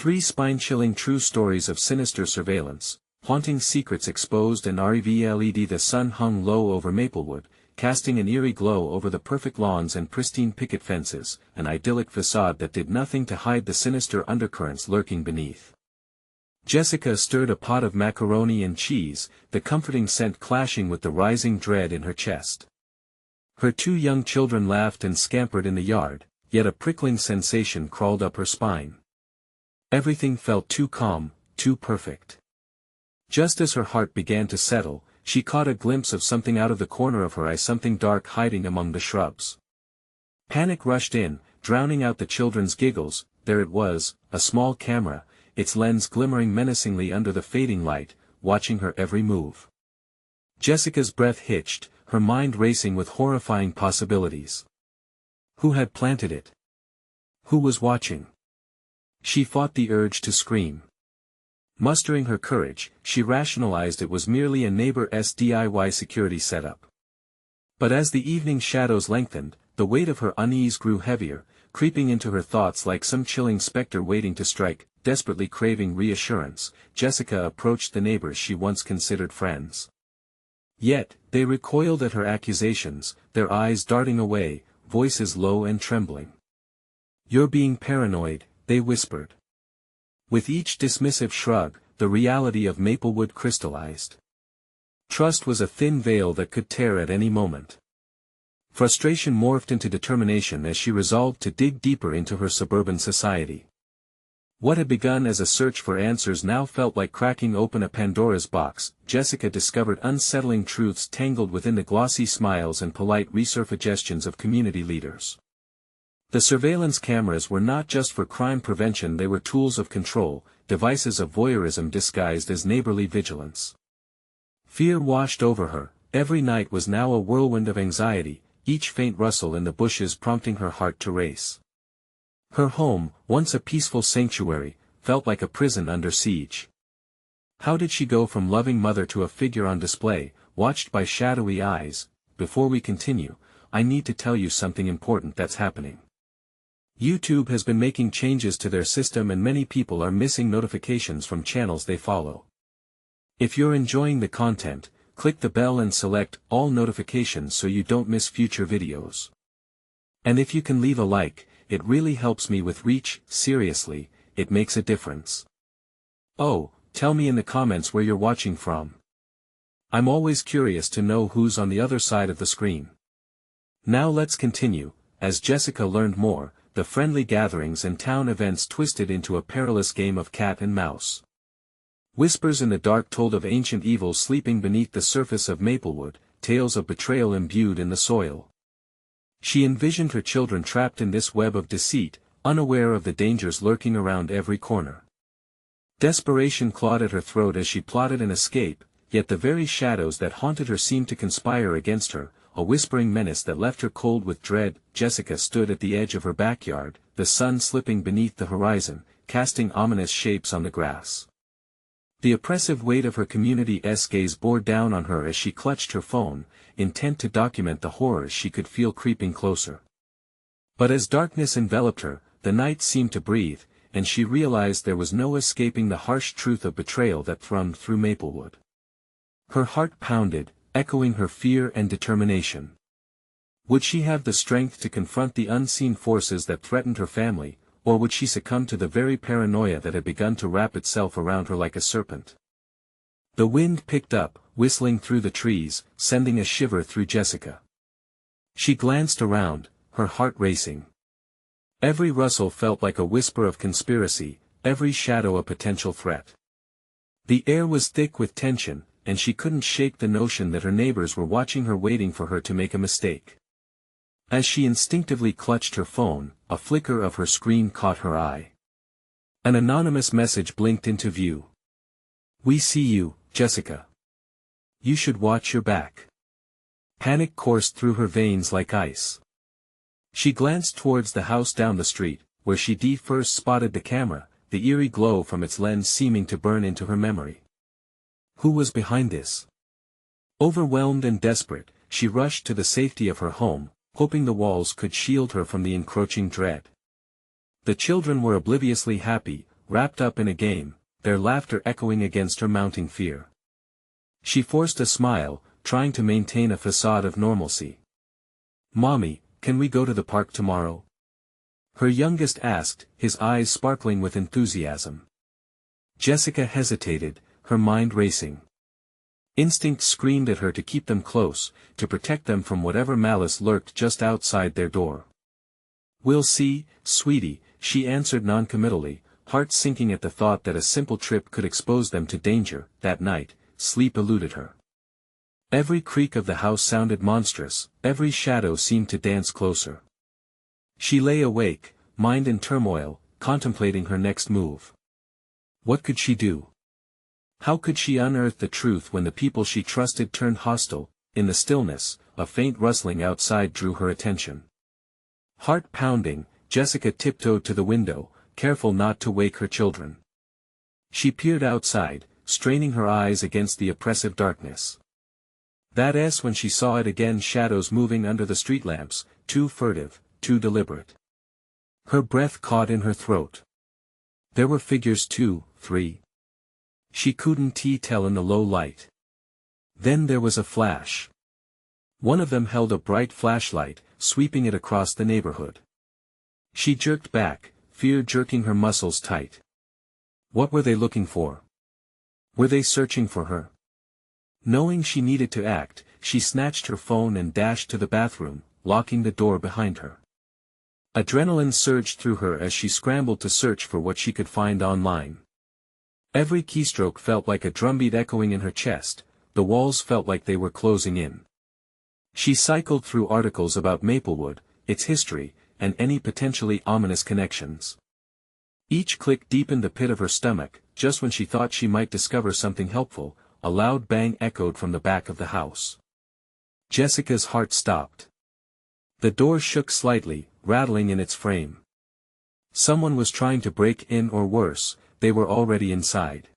3 spine-chilling true stories of sinister surveillance, haunting secrets exposed and REVLED. The sun hung low over Maplewood, casting an eerie glow over the perfect lawns and pristine picket fences, an idyllic facade that did nothing to hide the sinister undercurrents lurking beneath. Jessica stirred a pot of macaroni and cheese, the comforting scent clashing with the rising dread in her chest. Her 2 young children laughed and scampered in the yard, yet a prickling sensation crawled up her spine. Everything felt too calm, too perfect. Just as her heart began to settle, she caught a glimpse of something out of the corner of her eye, something dark hiding among the shrubs. Panic rushed in, drowning out the children's giggles. There it was, a small camera, its lens glimmering menacingly under the fading light, watching her every move. Jessica's breath hitched, her mind racing with horrifying possibilities. Who had planted it? Who was watching? She fought the urge to scream. Mustering her courage, she rationalized it was merely a neighbor's DIY security setup. But as the evening shadows lengthened, the weight of her unease grew heavier, creeping into her thoughts like some chilling specter waiting to strike. Desperately craving reassurance, Jessica approached the neighbors she once considered friends. Yet, they recoiled at her accusations, their eyes darting away, voices low and trembling. "You're being paranoid," they whispered. With each dismissive shrug, the reality of Maplewood crystallized. Trust was a thin veil that could tear at any moment. Frustration morphed into determination as she resolved to dig deeper into her suburban society. What had begun as a search for answers now felt like cracking open a Pandora's box. Jessica discovered unsettling truths tangled within the glossy smiles and polite resurfactions of community leaders. The surveillance cameras were not just for crime prevention, they were tools of control, devices of voyeurism disguised as neighborly vigilance. Fear washed over her, every night was now a whirlwind of anxiety, each faint rustle in the bushes prompting her heart to race. Her home, once a peaceful sanctuary, felt like a prison under siege. How did she go from loving mother to a figure on display, watched by shadowy eyes? Before we continue, I need to tell you something important that's happening. YouTube has been making changes to their system and many people are missing notifications from channels they follow. If you're enjoying the content, click the bell and select all notifications so you don't miss future videos. And if you can leave a like, it really helps me with reach. Seriously, it makes a difference. Oh, tell me in the comments where you're watching from. I'm always curious to know who's on the other side of the screen. Now let's continue. As Jessica learned more, the friendly gatherings and town events twisted into a perilous game of cat and mouse. Whispers in the dark told of ancient evils sleeping beneath the surface of Maplewood, tales of betrayal imbued in the soil. She envisioned her children trapped in this web of deceit, unaware of the dangers lurking around every corner. Desperation clawed at her throat as she plotted an escape, yet the very shadows that haunted her seemed to conspire against her, a whispering menace that left her cold with dread. Jessica stood at the edge of her backyard, the sun slipping beneath the horizon, casting ominous shapes on the grass. The oppressive weight of her community's gaze bore down on her as she clutched her phone, intent to document the horrors she could feel creeping closer. But as darkness enveloped her, the night seemed to breathe, and she realized there was no escaping the harsh truth of betrayal that thrummed through Maplewood. Her heart pounded, echoing her fear and determination. Would she have the strength to confront the unseen forces that threatened her family, or would she succumb to the very paranoia that had begun to wrap itself around her like a serpent? The wind picked up, whistling through the trees, sending a shiver through Jessica. She glanced around, her heart racing. Every rustle felt like a whisper of conspiracy, every shadow a potential threat. The air was thick with tension, and she couldn't shake the notion that her neighbors were watching her, waiting for her to make a mistake. As she instinctively clutched her phone, a flicker of her screen caught her eye. An anonymous message blinked into view. "We see you, Jessica. You should watch your back." Panic coursed through her veins like ice. She glanced towards the house down the street, where she first spotted the camera, the eerie glow from its lens seeming to burn into her memory. Who was behind this? Overwhelmed and desperate, she rushed to the safety of her home, hoping the walls could shield her from the encroaching dread. The children were obliviously happy, wrapped up in a game, their laughter echoing against her mounting fear. She forced a smile, trying to maintain a facade of normalcy. "Mommy, can we go to the park tomorrow?" her youngest asked, his eyes sparkling with enthusiasm. Jessica hesitated, her mind racing. Instinct screamed at her to keep them close, to protect them from whatever malice lurked just outside their door. "We'll see, sweetie," she answered noncommittally, heart sinking at the thought that a simple trip could expose them to danger. That night, sleep eluded her. Every creak of the house sounded monstrous, every shadow seemed to dance closer. She lay awake, mind in turmoil, contemplating her next move. What could she do? How could she unearth the truth when the people she trusted turned hostile? In the stillness, a faint rustling outside drew her attention. Heart pounding, Jessica tiptoed to the window, careful not to wake her children. She peered outside, straining her eyes against the oppressive darkness. That's when she saw it again, shadows moving under the street lamps, too furtive, too deliberate. Her breath caught in her throat. There were figures 2, 3. She couldn't tell in the low light. Then there was a flash. One of them held a bright flashlight, sweeping it across the neighborhood. She jerked back, fear jerking her muscles tight. What were they looking for? Were they searching for her? Knowing she needed to act, she snatched her phone and dashed to the bathroom, locking the door behind her. Adrenaline surged through her as she scrambled to search for what she could find online. Every keystroke felt like a drumbeat echoing in her chest, the walls felt like they were closing in. She cycled through articles about Maplewood, its history, and any potentially ominous connections. Each click deepened the pit of her stomach. Just when she thought she might discover something helpful, a loud bang echoed from the back of the house. Jessica's heart stopped. The door shook slightly, rattling in its frame. Someone was trying to break in, or worse, they were already inside.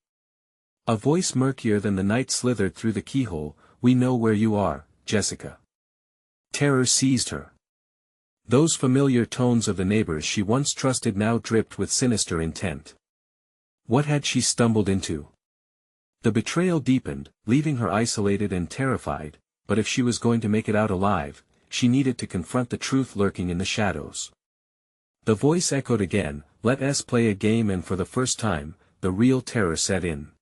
A voice murkier than the night slithered through the keyhole. "We know where you are, Jessica." Terror seized her. Those familiar tones of the neighbors she once trusted now dripped with sinister intent. What had she stumbled into? The betrayal deepened, leaving her isolated and terrified, but if she was going to make it out alive, she needed to confront the truth lurking in the shadows. The voice echoed again, "Let us play a game," and for the first time, the real terror set in.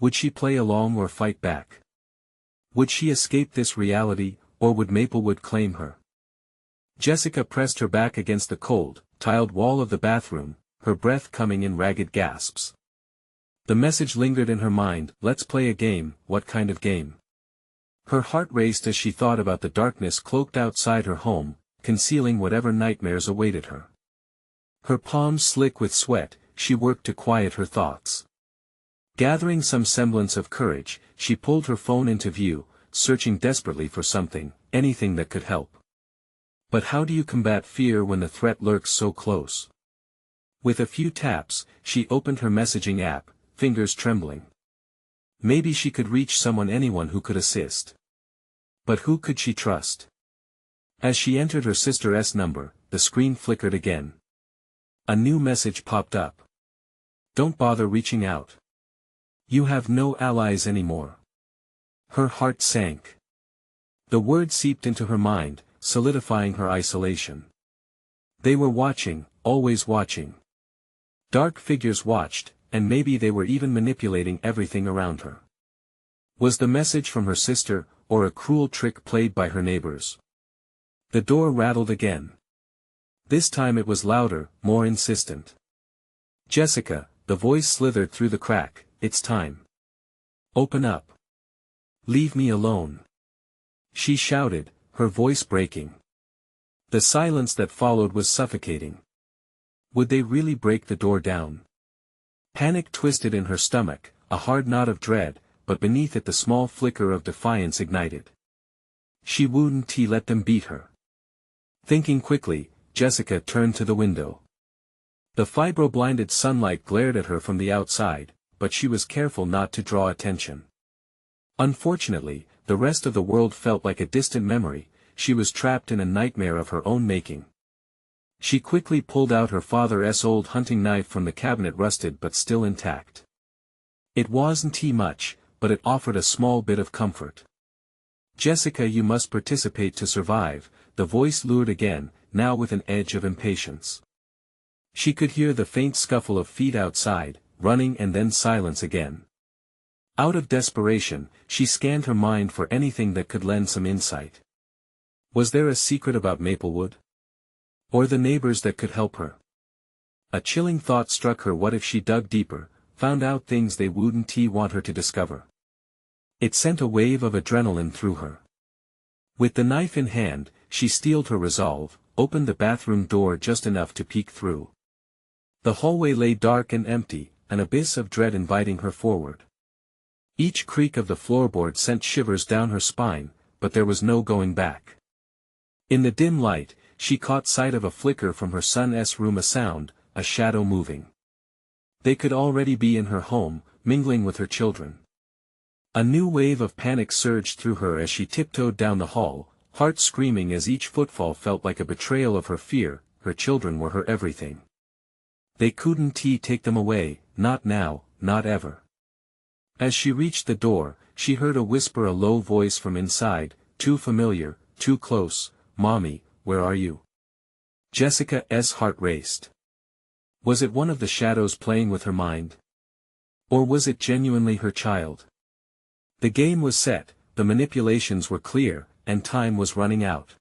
Would she play along or fight back? Would she escape this reality, or would Maplewood claim her? Jessica pressed her back against the cold, tiled wall of the bathroom, her breath coming in ragged gasps. The message lingered in her mind, "Let's play a game." What kind of game? Her heart raced as she thought about the darkness cloaked outside her home, concealing whatever nightmares awaited her. Her palms slick with sweat, she worked to quiet her thoughts. Gathering some semblance of courage, she pulled her phone into view, searching desperately for something, anything that could help. But how do you combat fear when the threat lurks so close? With a few taps, she opened her messaging app, fingers trembling. Maybe she could reach anyone who could assist. But who could she trust? As she entered her sister's number, the screen flickered again. A new message popped up. "Don't bother reaching out. You have no allies anymore." Her heart sank. The word seeped into her mind, solidifying her isolation. They were watching, always watching. Dark figures watched, and maybe they were even manipulating everything around her. Was the message from her sister, or a cruel trick played by her neighbors? The door rattled again. This time it was louder, more insistent. "Jessica," the voice slithered through the crack, "it's time. Open up. Leave me alone." She shouted, her voice breaking. The silence that followed was suffocating. Would they really break the door down? Panic twisted in her stomach, a hard knot of dread, but beneath it the small flicker of defiance ignited. She wouldn't let them beat her. Thinking quickly, Jessica turned to the window. The fibro-blinded sunlight glared at her from the outside, but she was careful not to draw attention. Unfortunately, the rest of the world felt like a distant memory. She was trapped in a nightmare of her own making. She quickly pulled out her father's old hunting knife from the cabinet, rusted but still intact. It wasn't much, but it offered a small bit of comfort. "Jessica, you must participate to survive," the voice lured again, now with an edge of impatience. She could hear the faint scuffle of feet outside, running, and then silence again. Out of desperation, she scanned her mind for anything that could lend some insight. Was there a secret about Maplewood? Or the neighbors that could help her? A chilling thought struck her. What if she dug deeper, found out things they wouldn't want her to discover? It sent a wave of adrenaline through her. With the knife in hand, she steeled her resolve, opened the bathroom door just enough to peek through. The hallway lay dark and empty, an abyss of dread inviting her forward. Each creak of the floorboard sent shivers down her spine, but there was no going back. In the dim light, she caught sight of a flicker from her son's room, a sound, a shadow moving. They could already be in her home, mingling with her children. A new wave of panic surged through her as she tiptoed down the hall, heart screaming as each footfall felt like a betrayal of her fear. Her children were her everything. They couldn't take them away, not now, not ever. As she reached the door, she heard a whisper, a low voice from inside, too familiar, too close. "Mommy, where are you?" Jessica's heart raced. Was it one of the shadows playing with her mind? Or was it genuinely her child? The game was set, the manipulations were clear, and time was running out.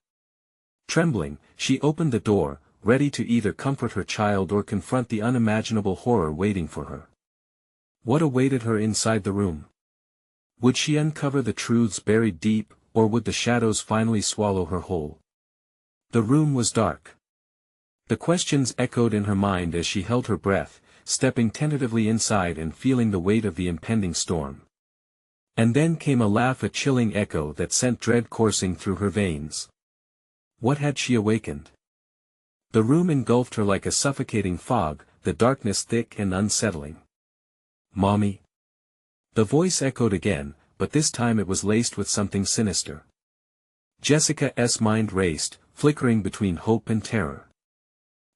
Trembling, she opened the door, ready to either comfort her child or confront the unimaginable horror waiting for her. What awaited her inside the room? Would she uncover the truths buried deep, or would the shadows finally swallow her whole? The room was dark. The questions echoed in her mind as she held her breath, stepping tentatively inside and feeling the weight of the impending storm. And then came a laugh, a chilling echo that sent dread coursing through her veins. What had she awakened? The room engulfed her like a suffocating fog, the darkness thick and unsettling. "Mommy?" The voice echoed again, but this time it was laced with something sinister. Jessica's mind raced, flickering between hope and terror.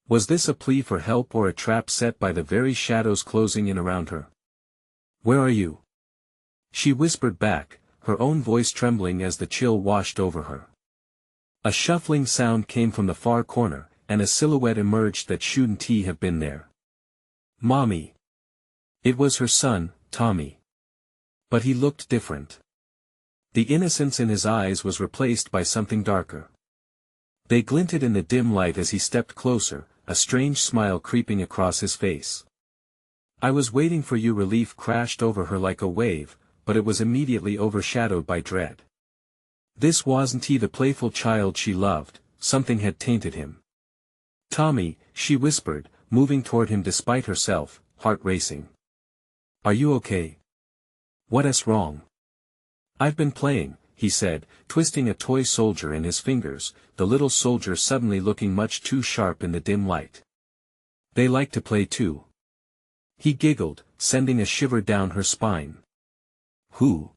Was this a plea for help or a trap set by the very shadows closing in around her? "Where are you?" she whispered back, her own voice trembling as the chill washed over her. A shuffling sound came from the far corner, and a silhouette emerged that shouldn't have been there. "Mommy!" It was her son, Tommy. But he looked different. The innocence in his eyes was replaced by something darker. They glinted in the dim light as he stepped closer, a strange smile creeping across his face. "I was waiting for you." Relief crashed over her like a wave, but it was immediately overshadowed by dread. This wasn't the playful child she loved, something had tainted him. "Tommy," she whispered, moving toward him despite herself, heart racing. "Are you okay?" "What's wrong?" "I've been playing," he said, twisting a toy soldier in his fingers, the little soldier suddenly looking much too sharp in the dim light. "They like to play too." He giggled, sending a shiver down her spine. "Who?"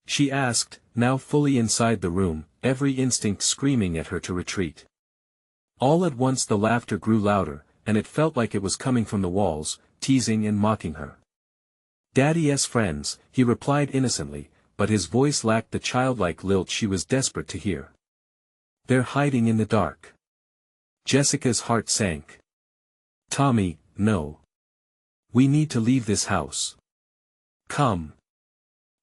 she asked, now fully inside the room, every instinct screaming at her to retreat. All at once the laughter grew louder, and it felt like it was coming from the walls, teasing and mocking her. "Daddy's friends," he replied innocently, but his voice lacked the childlike lilt she was desperate to hear. "They're hiding in the dark." Jessica's heart sank. "Tommy, no. We need to leave this house. Come."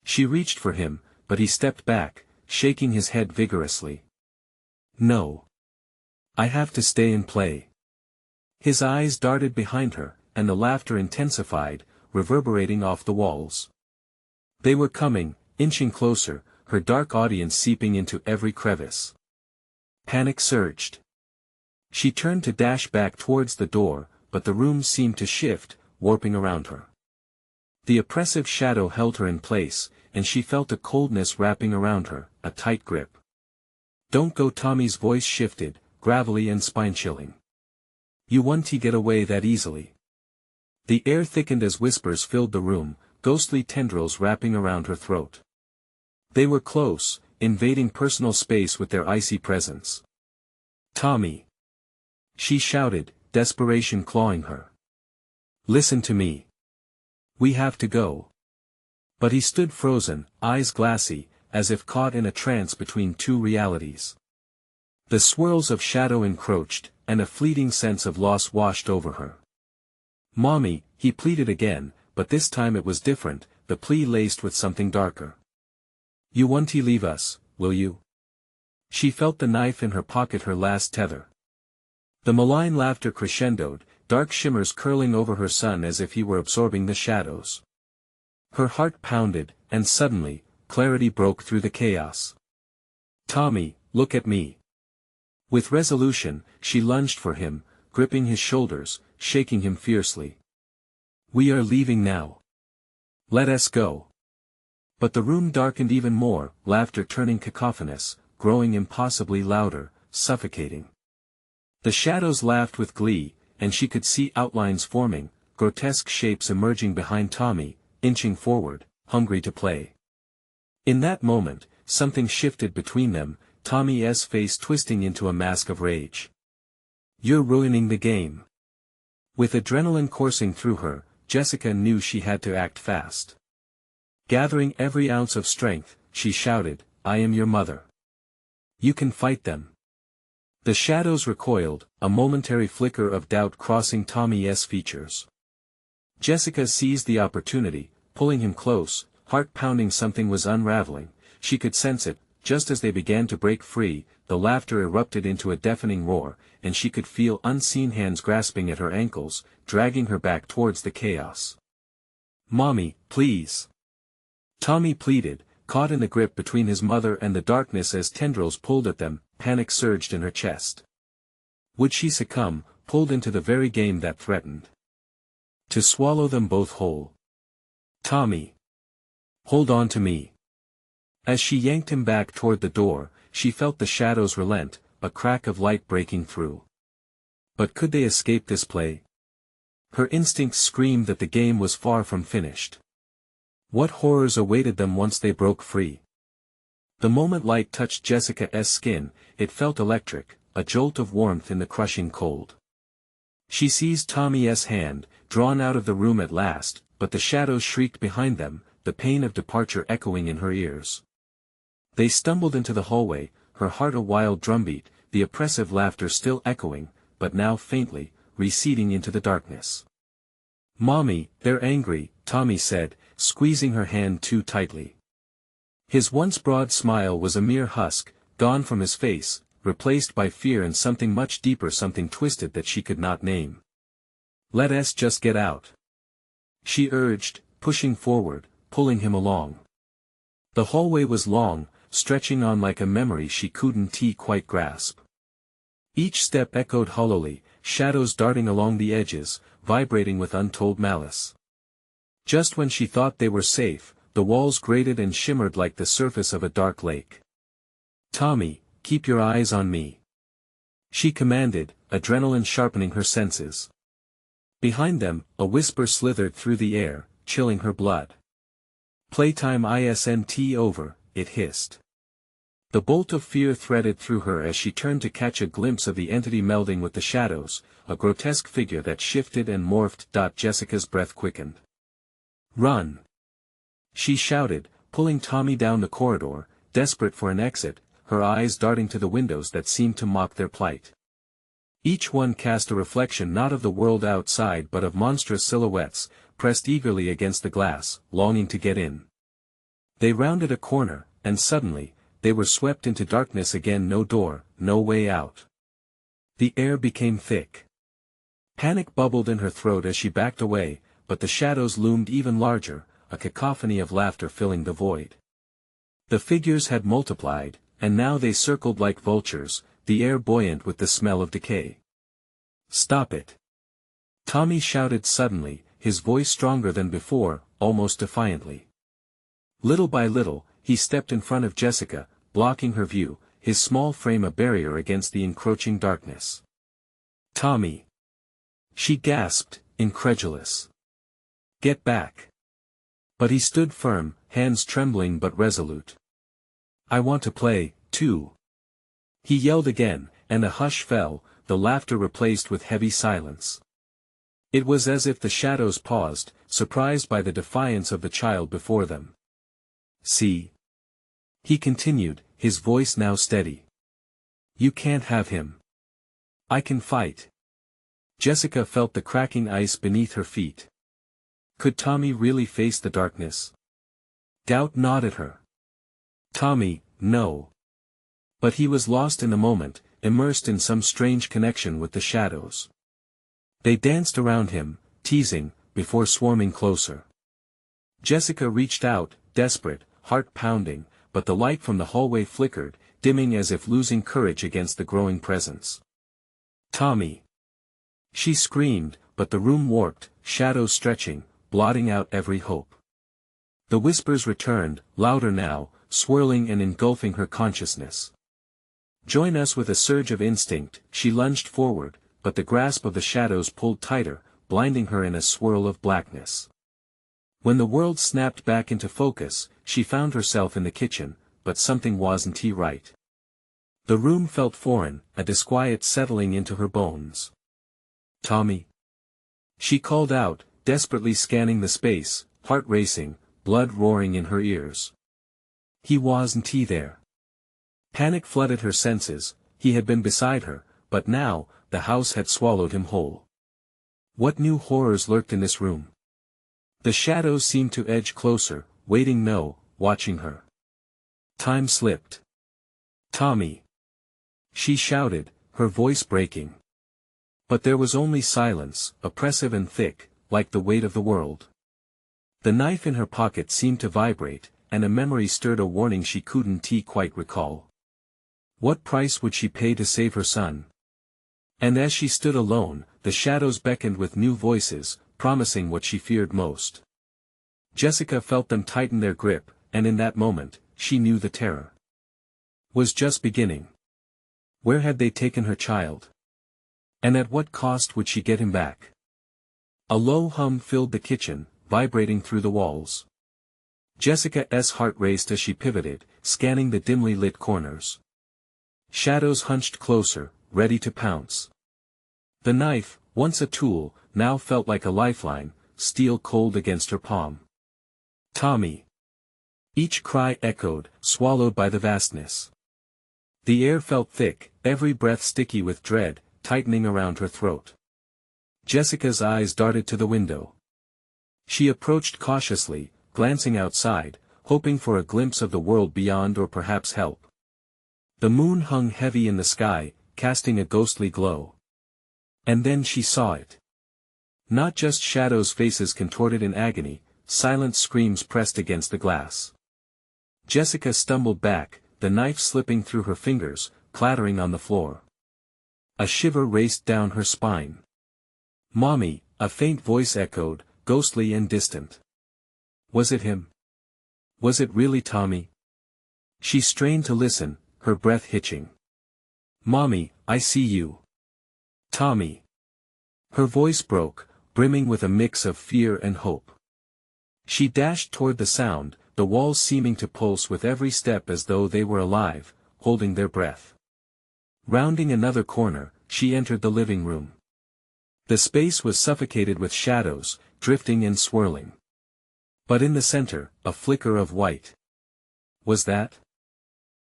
She reached for him, but he stepped back, shaking his head vigorously. "No. I have to stay and play." His eyes darted behind her, and the laughter intensified, reverberating off the walls. They were coming, inching closer, her dark audience seeping into every crevice. Panic surged. She turned to dash back towards the door, but the room seemed to shift, warping around her. The oppressive shadow held her in place, and she felt a coldness wrapping around her, a tight grip. "Don't go." Tommy's voice shifted, gravelly and spine-chilling. "You won't get away that easily." The air thickened as whispers filled the room, ghostly tendrils wrapping around her throat. They were close, invading personal space with their icy presence. "Tommy." She shouted, desperation clawing her. Listen to me. We have to go. But he stood frozen, eyes glassy, as if caught in a trance between two realities. The swirls of shadow encroached, and a fleeting sense of loss washed over her. Mommy, he pleaded again, but this time it was different, the plea laced with something darker. You won't leave us, will you? She felt the knife in her pocket, her last tether. The malign laughter crescendoed, dark shimmers curling over her son as if he were absorbing the shadows. Her heart pounded, and suddenly, clarity broke through the chaos. Tommy, look at me. With resolution, she lunged for him, gripping his shoulders, shaking him fiercely. We are leaving now. Let us go. But the room darkened even more, laughter turning cacophonous, growing impossibly louder, suffocating. The shadows laughed with glee, and she could see outlines forming, grotesque shapes emerging behind Tommy, inching forward, hungry to play. In that moment, something shifted between them, Tommy's face twisting into a mask of rage. You're ruining the game. With adrenaline coursing through her, Jessica knew she had to act fast. Gathering every ounce of strength, she shouted, I am your mother. You can fight them. The shadows recoiled, a momentary flicker of doubt crossing Tommy's features. Jessica seized the opportunity, pulling him close, heart pounding. Something was unraveling, she could sense it. Just as they began to break free, the laughter erupted into a deafening roar, and she could feel unseen hands grasping at her ankles, dragging her back towards the chaos. Mommy, please. Tommy pleaded, caught in the grip between his mother and the darkness as tendrils pulled at them. Panic surged in her chest. Would she succumb, pulled into the very game that threatened to swallow them both whole? Tommy. Hold on to me. As she yanked him back toward the door, she felt the shadows relent, a crack of light breaking through. But could they escape this play? Her instincts screamed that the game was far from finished. What horrors awaited them once they broke free? The moment light touched Jessica's skin, it felt electric, a jolt of warmth in the crushing cold. She seized Tommy's hand, drawn out of the room at last, but the shadows shrieked behind them, the pain of departure echoing in her ears. They stumbled into the hallway, her heart a wild drumbeat, the oppressive laughter still echoing, but now faintly, receding into the darkness. Mommy, they're angry, Tommy said, squeezing her hand too tightly. His once broad smile was a mere husk, gone from his face, replaced by fear and something much deeper, something twisted that she could not name. Let us just get out. She urged, pushing forward, pulling him along. The hallway was long, stretching on like a memory she couldn't quite grasp. Each step echoed hollowly, shadows darting along the edges, vibrating with untold malice. Just when she thought they were safe, the walls grated and shimmered like the surface of a dark lake. Tommy, keep your eyes on me. She commanded, adrenaline sharpening her senses. Behind them, a whisper slithered through the air, chilling her blood. Playtime isn't over, it hissed. The bolt of fear threaded through her as she turned to catch a glimpse of the entity melding with the shadows, a grotesque figure that shifted and morphed. Jessica's breath quickened. Run! She shouted, pulling Tommy down the corridor, desperate for an exit, her eyes darting to the windows that seemed to mock their plight. Each one cast a reflection not of the world outside but of monstrous silhouettes, pressed eagerly against the glass, longing to get in. They rounded a corner, and suddenly, they were swept into darkness again. No door, no way out. The air became thick. Panic bubbled in her throat as she backed away, but the shadows loomed even larger, a cacophony of laughter filling the void. The figures had multiplied, and now they circled like vultures, the air buoyant with the smell of decay. Stop it! Tommy shouted suddenly, his voice stronger than before, almost defiantly. Little by little, he stepped in front of Jessica, blocking her view, his small frame a barrier against the encroaching darkness. Tommy! She gasped, incredulous. Get back! But he stood firm, hands trembling but resolute. I want to play, too. He yelled again, and a hush fell, the laughter replaced with heavy silence. It was as if the shadows paused, surprised by the defiance of the child before them. "See," he continued, his voice now steady. "You can't have him. I can fight." Jessica felt the cracking ice beneath her feet. Could Tommy really face the darkness? Doubt gnawed at her. Tommy, no. But he was lost in the moment, immersed in some strange connection with the shadows. They danced around him, teasing, before swarming closer. Jessica reached out, desperate, heart pounding, but the light from the hallway flickered, dimming as if losing courage against the growing presence. "Tommy!" She screamed, but the room warped, shadows stretching, blotting out every hope. The whispers returned, louder now, swirling and engulfing her consciousness. "Join us." With a surge of instinct, she lunged forward, but the grasp of the shadows pulled tighter, blinding her in a swirl of blackness. When the world snapped back into focus, she found herself in the kitchen, but something wasn't right. The room felt foreign, a disquiet settling into her bones. "Tommy!" She called out, desperately scanning the space, heart racing, blood roaring in her ears. He wasn't there. Panic flooded her senses. He had been beside her, but now, the house had swallowed him whole. What new horrors lurked in this room? The shadows seemed to edge closer, waiting, watching her. Time slipped. "Tommy!" She shouted, her voice breaking. But there was only silence, oppressive and thick, like the weight of the world. The knife in her pocket seemed to vibrate, and a memory stirred, a warning she couldn't quite recall. What price would she pay to save her son? And as she stood alone, the shadows beckoned with new voices, promising what she feared most. Jessica felt them tighten their grip, and in that moment, she knew the terror was just beginning. Where had they taken her child? And at what cost would she get him back? A low hum filled the kitchen, vibrating through the walls. Jessica's heart raced as she pivoted, scanning the dimly lit corners. Shadows hunched closer, ready to pounce. The knife, once a tool, now felt like a lifeline, steel cold against her palm. "Tommy!" Each cry echoed, swallowed by the vastness. The air felt thick, every breath sticky with dread, tightening around her throat. Jessica's eyes darted to the window. She approached cautiously, glancing outside, hoping for a glimpse of the world beyond or perhaps help. The moon hung heavy in the sky, casting a ghostly glow. And then she saw it. Not just shadows, faces contorted in agony, silent screams pressed against the glass. Jessica stumbled back, the knife slipping through her fingers, clattering on the floor. A shiver raced down her spine. "Mommy," a faint voice echoed, ghostly and distant. Was it him? Was it really Tommy? She strained to listen, her breath hitching. "Mommy, I see you." "Tommy." Her voice broke, brimming with a mix of fear and hope. She dashed toward the sound, the walls seeming to pulse with every step as though they were alive, holding their breath. Rounding another corner, she entered the living room. The space was suffocated with shadows, drifting and swirling. But in the center, a flicker of white. Was that?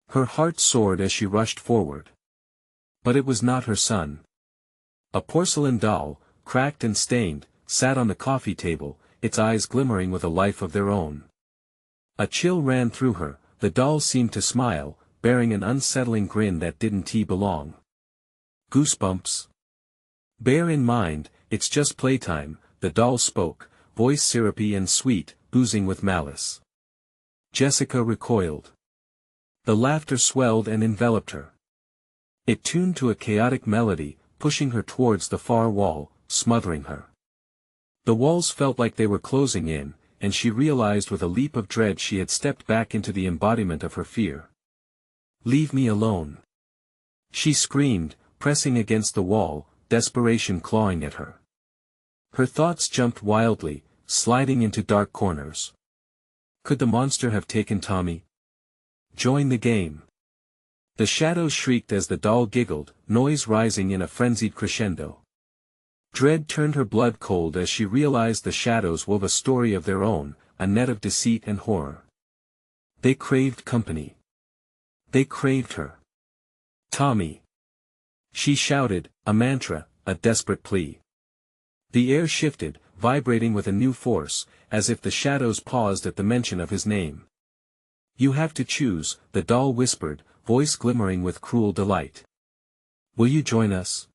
Her heart soared as she rushed forward. But it was not her son. A porcelain doll, cracked and stained, sat on the coffee table, its eyes glimmering with a life of their own. A chill ran through her, the doll seemed to smile, bearing an unsettling grin that didn't belong. "Goosebumps?" "Bear in mind, it's just playtime," the doll spoke, voice syrupy and sweet, oozing with malice. Jessica recoiled. The laughter swelled and enveloped her. It tuned to a chaotic melody, pushing her towards the far wall, smothering her. The walls felt like they were closing in, and she realized with a leap of dread she had stepped back into the embodiment of her fear. "Leave me alone!" She screamed, pressing against the wall, desperation clawing at her. Her thoughts jumped wildly, sliding into dark corners. Could the monster have taken Tommy? Join the game. The shadows shrieked as the doll giggled, noise rising in a frenzied crescendo. Dread turned her blood cold as she realized the shadows wove a story of their own, a net of deceit and horror. They craved company. They craved her. Tommy! She shouted, a mantra, a desperate plea. The air shifted, vibrating with a new force, as if the shadows paused at the mention of his name. You have to choose, the doll whispered, voice glimmering with cruel delight. Will you join us?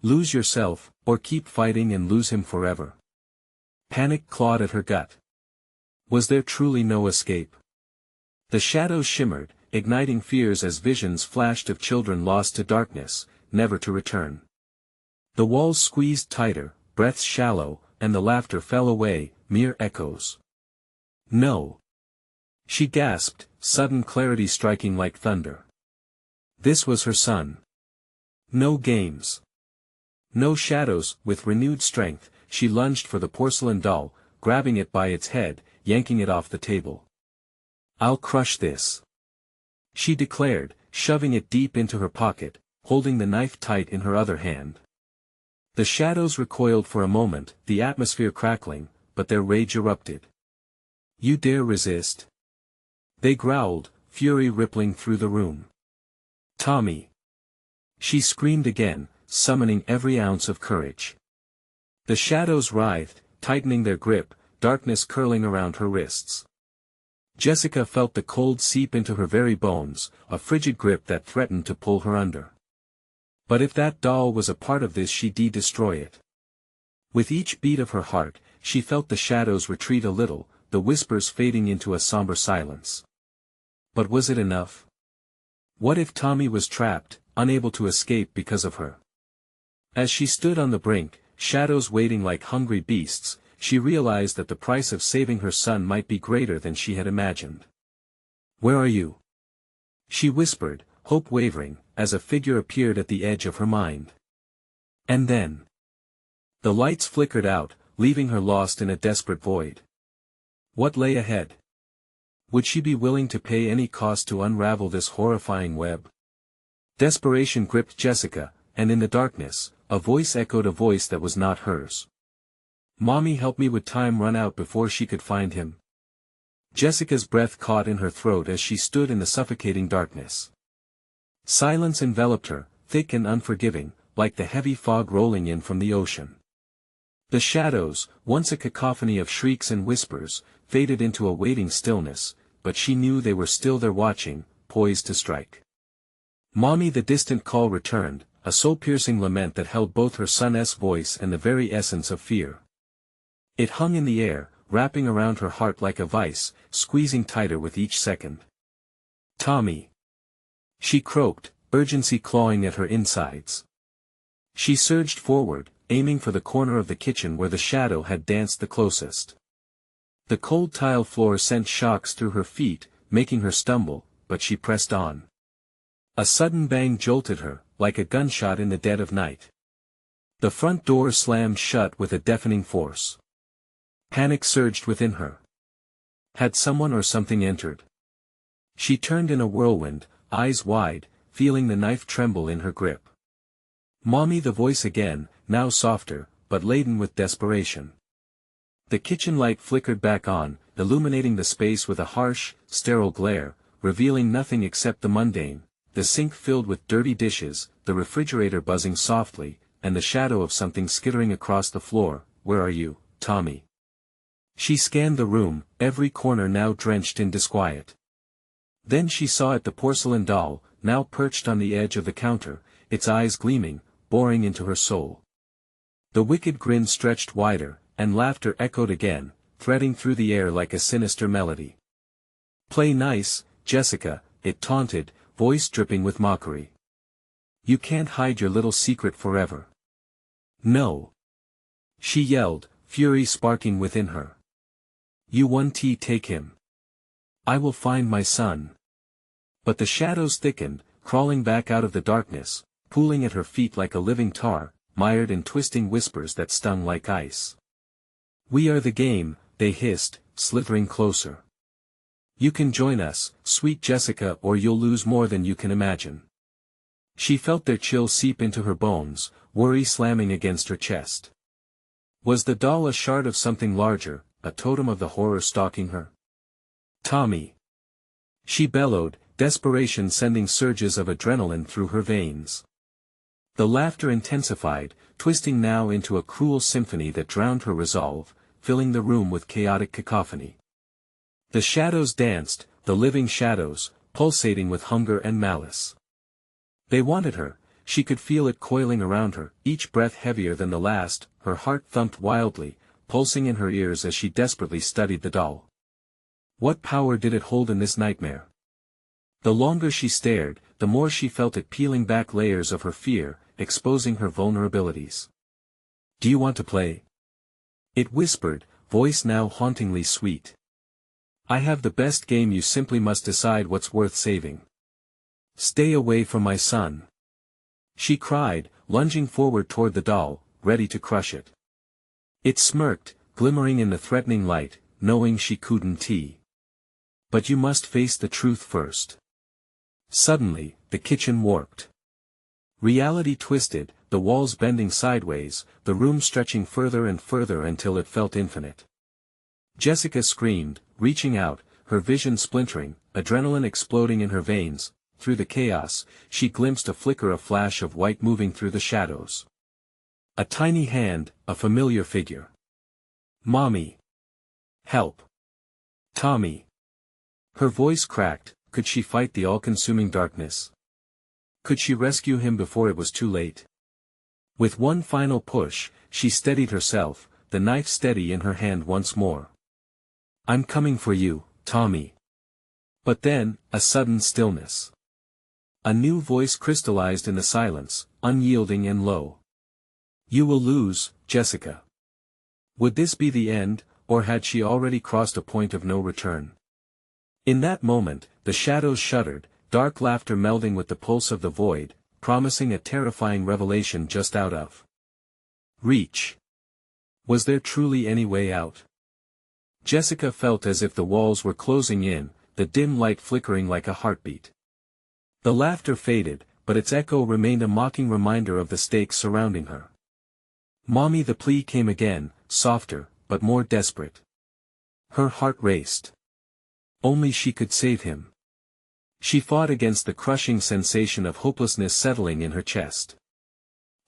Lose yourself, or keep fighting and lose him forever. Panic clawed at her gut. Was there truly no escape? The shadows shimmered, igniting fears as visions flashed of children lost to darkness, never to return. The walls squeezed tighter, breaths shallow, and the laughter fell away, mere echoes. No. She gasped, sudden clarity striking like thunder. This was her son. No games. No shadows. With renewed strength, she lunged for the porcelain doll, grabbing it by its head, yanking it off the table. I'll crush this, she declared, shoving it deep into her pocket, holding the knife tight in her other hand. The shadows recoiled for a moment, the atmosphere crackling, but their rage erupted. You dare resist? They growled, fury rippling through the room. Tommy! She screamed again, summoning every ounce of courage. The shadows writhed, tightening their grip, darkness curling around her wrists. Jessica felt the cold seep into her very bones, a frigid grip that threatened to pull her under. But if that doll was a part of this, she'd destroy it. With each beat of her heart, she felt the shadows retreat a little, the whispers fading into a somber silence. But was it enough? What if Tommy was trapped, unable to escape because of her? As she stood on the brink, shadows waiting like hungry beasts, she realized that the price of saving her son might be greater than she had imagined. Where are you? She whispered, hope wavering, as a figure appeared at the edge of her mind. And then the lights flickered out, leaving her lost in a desperate void. What lay ahead? Would she be willing to pay any cost to unravel this horrifying web? Desperation gripped Jessica, and in the darkness, a voice echoed a voice that was not hers. Mommy, help me, would time run out before she could find him? Jessica's breath caught in her throat as she stood in the suffocating darkness. Silence enveloped her, thick and unforgiving, like the heavy fog rolling in from the ocean. The shadows, once a cacophony of shrieks and whispers, faded into a waiting stillness, but she knew they were still there watching, poised to strike. Mommy, the distant call returned, a soul-piercing lament that held both her son's voice and the very essence of fear. It hung in the air, wrapping around her heart like a vice, squeezing tighter with each second. Tommy! She croaked, urgency clawing at her insides. She surged forward, aiming for the corner of the kitchen where the shadow had danced the closest. The cold tile floor sent shocks through her feet, making her stumble, but she pressed on. A sudden bang jolted her, like a gunshot in the dead of night. The front door slammed shut with a deafening force. Panic surged within her. Had someone or something entered? She turned in a whirlwind, eyes wide, feeling the knife tremble in her grip. Mommy, the voice again, now softer, but laden with desperation. The kitchen light flickered back on, illuminating the space with a harsh, sterile glare, revealing nothing except the mundane, the sink filled with dirty dishes, the refrigerator buzzing softly, and the shadow of something skittering across the floor. Where are you, Tommy? She scanned the room, every corner now drenched in disquiet. Then she saw it, the porcelain doll, now perched on the edge of the counter, its eyes gleaming, boring into her soul. The wicked grin stretched wider, and laughter echoed again, threading through the air like a sinister melody. Play nice, Jessica, it taunted, voice dripping with mockery. You can't hide your little secret forever. No. She yelled, fury sparking within her. You want to take him. I will find my son. But the shadows thickened, crawling back out of the darkness, pooling at her feet like a living tar, mired in twisting whispers that stung like ice. We are the game, they hissed, slithering closer. You can join us, sweet Jessica, or you'll lose more than you can imagine. She felt their chill seep into her bones, worry slamming against her chest. Was the doll a shard of something larger, a totem of the horror stalking her? Tommy! She bellowed, desperation sending surges of adrenaline through her veins. The laughter intensified, twisting now into a cruel symphony that drowned her resolve, filling the room with chaotic cacophony. The shadows danced, the living shadows, pulsating with hunger and malice. They wanted her, she could feel it coiling around her, each breath heavier than the last, her heart thumped wildly, pulsing in her ears as she desperately studied the doll. What power did it hold in this nightmare? The longer she stared, the more she felt it peeling back layers of her fear, exposing her vulnerabilities. Do you want to play? It whispered, voice now hauntingly sweet. I have the best game, you simply must decide what's worth saving. Stay away from my son. She cried, lunging forward toward the doll, ready to crush it. It smirked, glimmering in the threatening light, knowing she couldn't. But you must face the truth first. Suddenly, the kitchen warped. Reality twisted, the walls bending sideways, the room stretching further and further until it felt infinite. Jessica screamed, reaching out, her vision splintering, adrenaline exploding in her veins. Through the chaos, she glimpsed a flash of white moving through the shadows. A tiny hand, a familiar figure. Mommy! Help! Tommy! Her voice cracked. Could she fight the all-consuming darkness? Could she rescue him before it was too late? With one final push, she steadied herself, the knife steady in her hand once more. I'm coming for you, Tommy. But then, a sudden stillness. A new voice crystallized in the silence, unyielding and low. You will lose, Jessica. Would this be the end, or had she already crossed a point of no return? In that moment, the shadows shuddered, dark laughter melding with the pulse of the void, promising a terrifying revelation just out of reach. Was there truly any way out? Jessica felt as if the walls were closing in, the dim light flickering like a heartbeat. The laughter faded, but its echo remained a mocking reminder of the stakes surrounding her. Mommy, the plea came again, softer, but more desperate. Her heart raced. Only she could save him. She fought against the crushing sensation of hopelessness settling in her chest.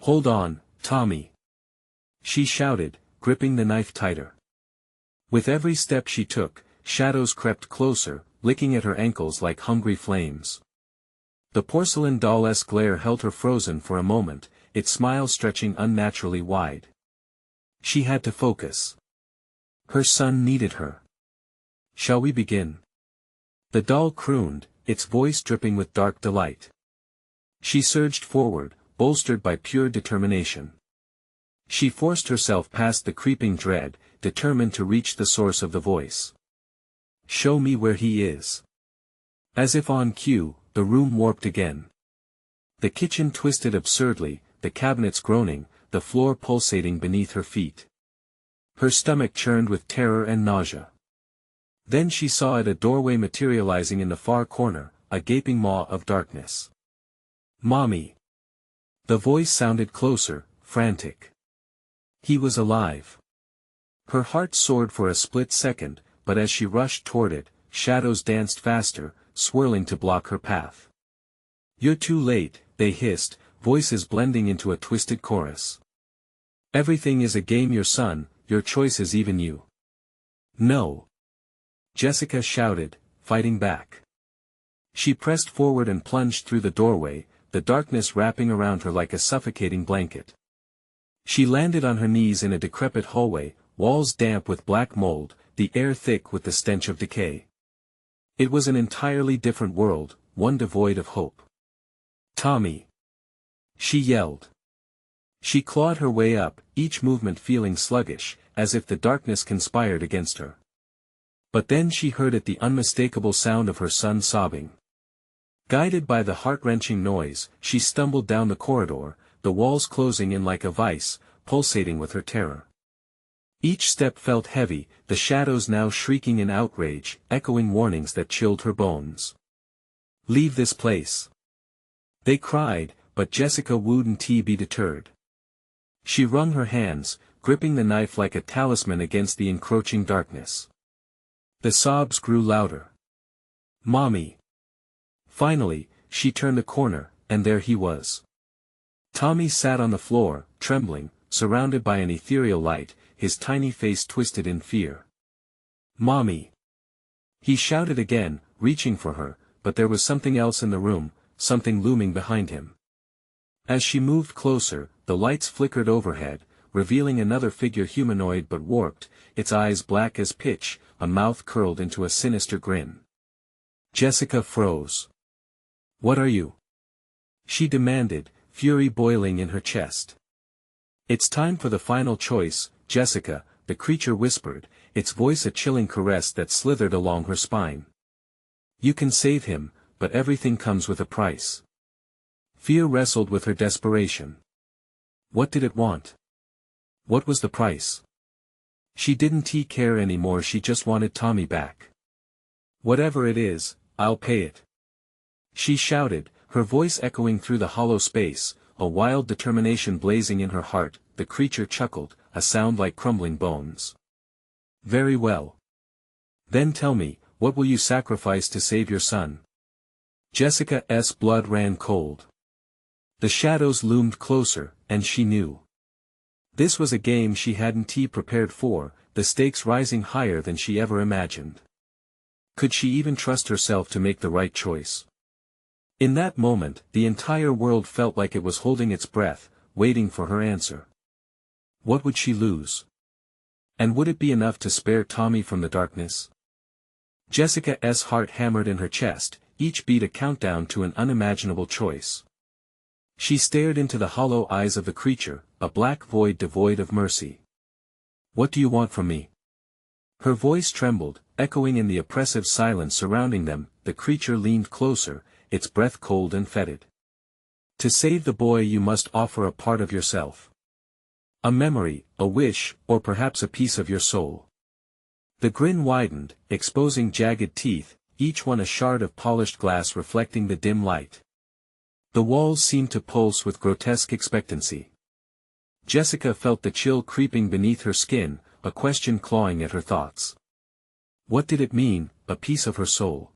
Hold on, Tommy. She shouted, gripping the knife tighter. With every step she took, shadows crept closer, licking at her ankles like hungry flames. The porcelain doll-esque glare held her frozen for a moment, its smile stretching unnaturally wide. She had to focus. Her son needed her. Shall we begin? The doll crooned, its voice dripping with dark delight. She surged forward, bolstered by pure determination. She forced herself past the creeping dread, determined to reach the source of the voice. Show me where he is. As if on cue, the room warped again. The kitchen twisted absurdly, the cabinets groaning, the floor pulsating beneath her feet. Her stomach churned with terror and nausea. Then she saw it, a doorway materializing in the far corner, a gaping maw of darkness. Mommy! The voice sounded closer, frantic. He was alive. Her heart soared for a split second, but as she rushed toward it, shadows danced faster, swirling to block her path. You're too late, they hissed, voices blending into a twisted chorus. Everything is a game, your son, your choice is even you. No. Jessica shouted, fighting back. She pressed forward and plunged through the doorway, the darkness wrapping around her like a suffocating blanket. She landed on her knees in a decrepit hallway, walls damp with black mold, the air thick with the stench of decay. It was an entirely different world, one devoid of hope. Tommy! She yelled. She clawed her way up, each movement feeling sluggish, as if the darkness conspired against her. But then she heard it, the unmistakable sound of her son sobbing. Guided by the heart-wrenching noise, she stumbled down the corridor, the walls closing in like a vice, pulsating with her terror. Each step felt heavy, the shadows now shrieking in outrage, echoing warnings that chilled her bones. "Leave this place!" they cried, but Jessica wouldn't be deterred. She wrung her hands, gripping the knife like a talisman against the encroaching darkness. The sobs grew louder. "Mommy!" Finally, she turned the corner, and there he was. Tommy sat on the floor, trembling, surrounded by an ethereal light, his tiny face twisted in fear. "Mommy!" he shouted again, reaching for her, but there was something else in the room, something looming behind him. As she moved closer, the lights flickered overhead, revealing another figure, humanoid but warped, its eyes black as pitch, a mouth curled into a sinister grin. Jessica froze. "What are you?" she demanded, fury boiling in her chest. "It's time for the final choice, Jessica," the creature whispered, its voice a chilling caress that slithered along her spine. "You can save him, but everything comes with a price." Fear wrestled with her desperation. What did it want? What was the price? She didn't care anymore, she just wanted Tommy back. "Whatever it is, I'll pay it," she shouted, her voice echoing through the hollow space, a wild determination blazing in her heart. The creature chuckled, a sound like crumbling bones. "Very well. Then tell me, what will you sacrifice to save your son?" Jessica's blood ran cold. The shadows loomed closer, and she knew. This was a game she hadn't prepared for, the stakes rising higher than she ever imagined. Could she even trust herself to make the right choice? In that moment, the entire world felt like it was holding its breath, waiting for her answer. What would she lose? And would it be enough to spare Tommy from the darkness? Jessica's heart hammered in her chest, each beat a countdown to an unimaginable choice. She stared into the hollow eyes of the creature, a black void devoid of mercy. "What do you want from me?" Her voice trembled, echoing in the oppressive silence surrounding them. The creature leaned closer, its breath cold and fetid. "To save the boy you must offer a part of yourself. A memory, a wish, or perhaps a piece of your soul." The grin widened, exposing jagged teeth, each one a shard of polished glass reflecting the dim light. The walls seemed to pulse with grotesque expectancy. Jessica felt the chill creeping beneath her skin, a question clawing at her thoughts. What did it mean, a piece of her soul?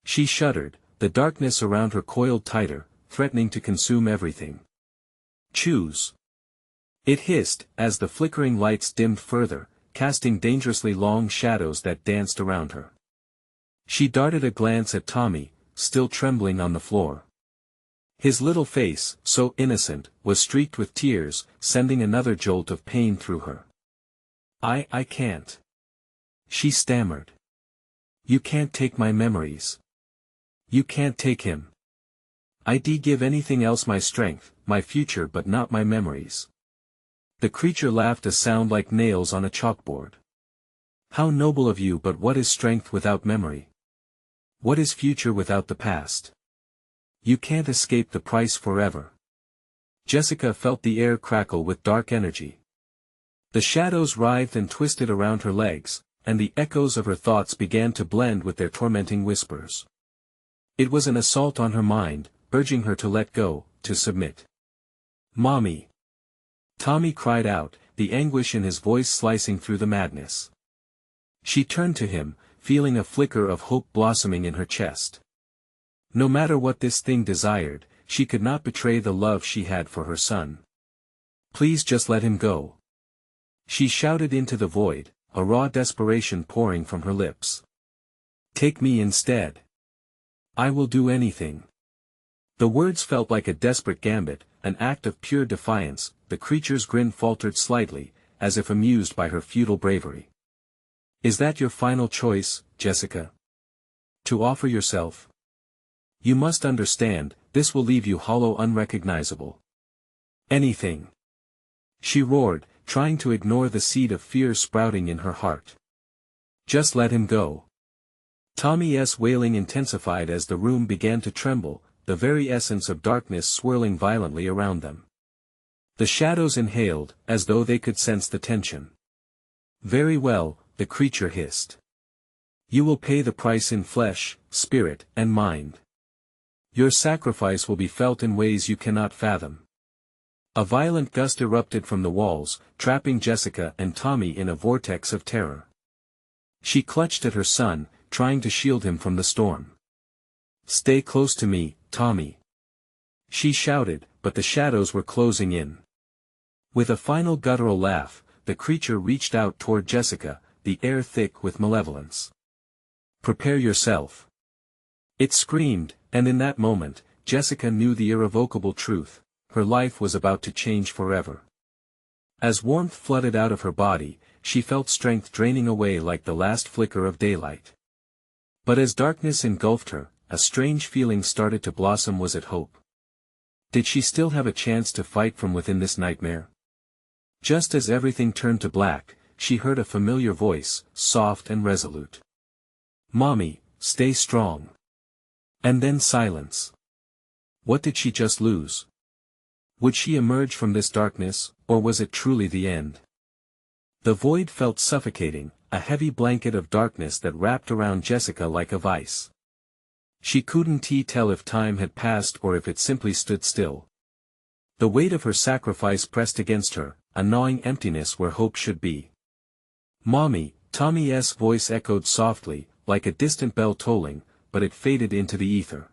She shuddered, the darkness around her coiled tighter, threatening to consume everything. "Choose." It hissed, as the flickering lights dimmed further, casting dangerously long shadows that danced around her. She darted a glance at Tommy, still trembling on the floor. His little face, so innocent, was streaked with tears, sending another jolt of pain through her. I can't." she stammered. "You can't take my memories. You can't take him. I'd give anything else, my strength, my future, but not my memories." The creature laughed, a sound like nails on a chalkboard. "How noble of you, but what is strength without memory? What is future without the past? You can't escape the price forever." Jessica felt the air crackle with dark energy. The shadows writhed and twisted around her legs, and the echoes of her thoughts began to blend with their tormenting whispers. It was an assault on her mind, urging her to let go, to submit. "Mommy!" Tommy cried out, the anguish in his voice slicing through the madness. She turned to him, feeling a flicker of hope blossoming in her chest. No matter what this thing desired, she could not betray the love she had for her son. "Please just let him go," she shouted into the void, a raw desperation pouring from her lips. "Take me instead. I will do anything." The words felt like a desperate gambit, an act of pure defiance. The creature's grin faltered slightly, as if amused by her futile bravery. "Is that your final choice, Jessica? To offer yourself? You must understand, this will leave you hollow, unrecognizable." "Anything!" she roared, trying to ignore the seed of fear sprouting in her heart. "Just let him go." Tommy's wailing intensified as the room began to tremble, the very essence of darkness swirling violently around them. The shadows inhaled, as though they could sense the tension. Very well, the creature hissed. You will pay the price in flesh, spirit, and mind. Your sacrifice will be felt in ways you cannot fathom. A violent gust erupted from the walls, trapping Jessica and Tommy in a vortex of terror. She clutched at her son, trying to shield him from the storm. Stay close to me, Tommy. She shouted, but the shadows were closing in. With a final guttural laugh, the creature reached out toward Jessica, the air thick with malevolence. Prepare yourself. It screamed, and in that moment, Jessica knew the irrevocable truth: her life was about to change forever. As warmth flooded out of her body, she felt strength draining away like the last flicker of daylight. But as darkness engulfed her, a strange feeling started to blossom. Was it hope? Did she still have a chance to fight from within this nightmare? Just as everything turned to black, she heard a familiar voice, soft and resolute. Mommy, stay strong. And then silence. What did she just lose? Would she emerge from this darkness, or was it truly the end? The void felt suffocating, a heavy blanket of darkness that wrapped around Jessica like a vice. She couldn't tell if time had passed or if it simply stood still. The weight of her sacrifice pressed against her, a gnawing emptiness where hope should be. Mommy, Tommy's voice echoed softly, like a distant bell tolling, but it faded into the ether.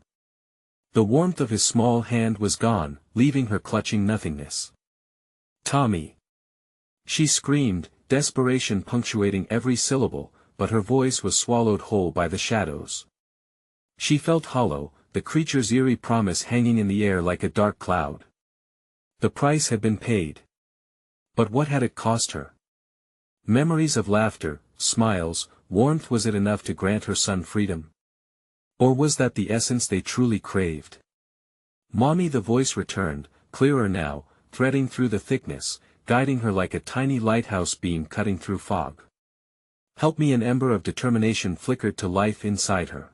The warmth of his small hand was gone, leaving her clutching nothingness. Tommy! She screamed, desperation punctuating every syllable, but her voice was swallowed whole by the shadows. She felt hollow, the creature's eerie promise hanging in the air like a dark cloud. The price had been paid. But what had it cost her? Memories of laughter, smiles, warmth. Was it enough to grant her son freedom? Or was that the essence they truly craved? Mommy, the voice returned, clearer now, threading through the thickness, guiding her like a tiny lighthouse beam cutting through fog. Help me. An ember of determination flickered to life inside her.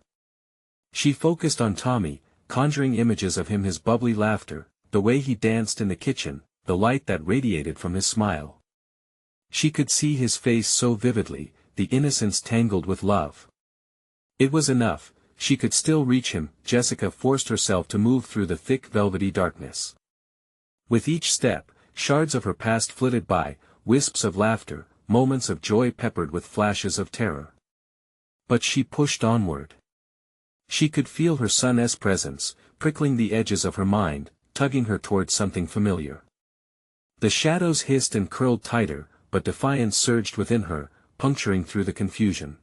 She focused on Tommy, conjuring images of him, his bubbly laughter, the way he danced in the kitchen, the light that radiated from his smile. She could see his face so vividly, the innocence tangled with love. It was enough, she could still reach him. Jessica forced herself to move through the thick velvety darkness. With each step, shards of her past flitted by, wisps of laughter, moments of joy peppered with flashes of terror. But she pushed onward. She could feel her son's presence, prickling the edges of her mind, tugging her toward something familiar. The shadows hissed and curled tighter, but defiance surged within her, puncturing through the confusion.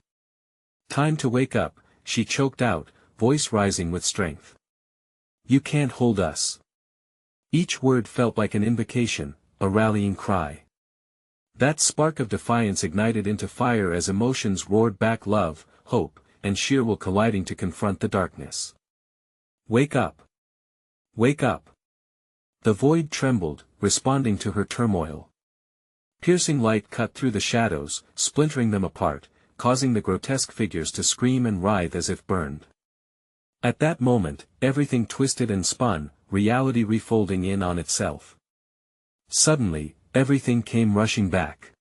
Time to wake up, she choked out, voice rising with strength. You can't hold us. Each word felt like an invocation, a rallying cry. That spark of defiance ignited into fire as emotions roared back: love, hope, and sheer will colliding to confront the darkness. Wake up! Wake up! The void trembled, responding to her turmoil. Piercing light cut through the shadows, splintering them apart, causing the grotesque figures to scream and writhe as if burned. At that moment, everything twisted and spun, reality refolding in on itself. Suddenly, everything came rushing back.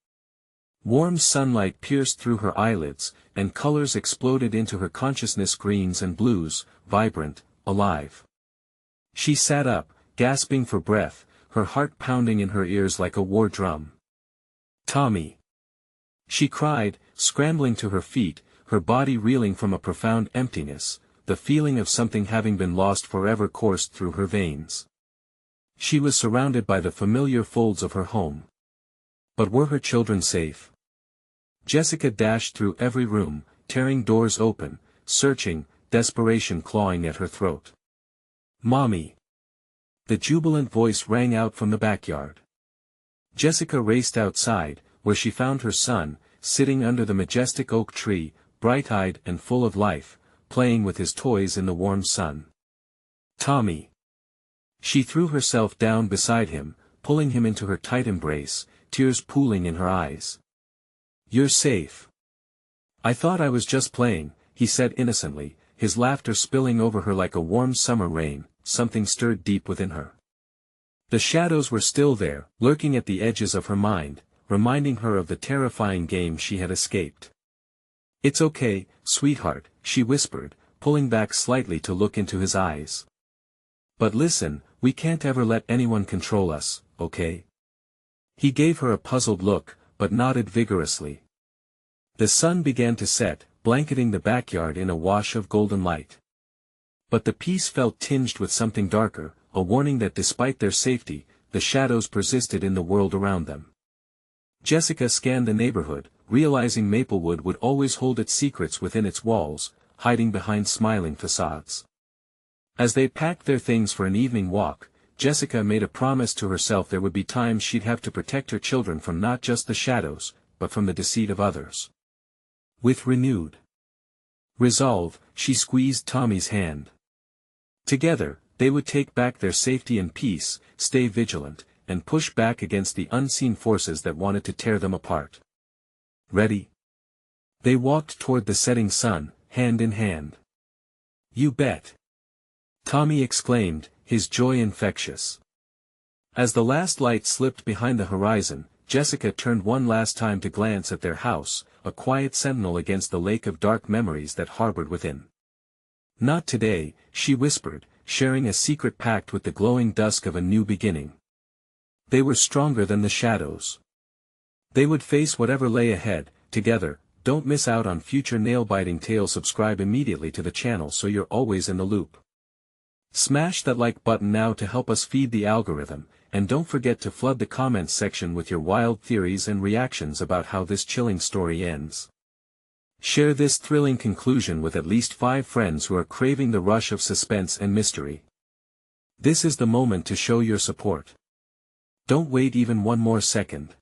Warm sunlight pierced through her eyelids, and colors exploded into her consciousness: greens and blues, vibrant, alive. She sat up, gasping for breath, her heart pounding in her ears like a war drum. Tommy! She cried, scrambling to her feet, her body reeling from a profound emptiness. The feeling of something having been lost forever coursed through her veins. She was surrounded by the familiar folds of her home. But were her children safe? Jessica dashed through every room, tearing doors open, searching, desperation clawing at her throat. Mommy! The jubilant voice rang out from the backyard. Jessica raced outside, where she found her son, sitting under the majestic oak tree, bright-eyed and full of life, playing with his toys in the warm sun. Tommy! She threw herself down beside him, pulling him into her tight embrace, tears pooling in her eyes. You're safe. I thought I was just playing, he said innocently, his laughter spilling over her like a warm summer rain. Something stirred deep within her. The shadows were still there, lurking at the edges of her mind, reminding her of the terrifying game she had escaped. "It's okay, sweetheart," she whispered, pulling back slightly to look into his eyes. "But listen, we can't ever let anyone control us, okay?" He gave her a puzzled look, but nodded vigorously. The sun began to set, blanketing the backyard in a wash of golden light. But the peace felt tinged with something darker, a warning that despite their safety, the shadows persisted in the world around them. Jessica scanned the neighborhood, realizing Maplewood would always hold its secrets within its walls, hiding behind smiling facades. As they packed their things for an evening walk, Jessica made a promise to herself there would be times she'd have to protect her children from not just the shadows, but from the deceit of others. With renewed resolve, she squeezed Tommy's hand. Together, they would take back their safety and peace, stay vigilant, and push back against the unseen forces that wanted to tear them apart. Ready? They walked toward the setting sun, hand in hand. "You bet!" Tommy exclaimed, his joy infectious. As the last light slipped behind the horizon, Jessica turned one last time to glance at their house, a quiet sentinel against the lake of dark memories that harbored within. "Not today," she whispered, sharing a secret pact with the glowing dusk of a new beginning. They were stronger than the shadows. They would face whatever lay ahead, together. Don't miss out on future nail-biting tales. Subscribe immediately to the channel so you're always in the loop. Smash that like button now to help us feed the algorithm, and don't forget to flood the comments section with your wild theories and reactions about how this chilling story ends. Share this thrilling conclusion with at least 5 friends who are craving the rush of suspense and mystery. This is the moment to show your support. Don't wait even one more second.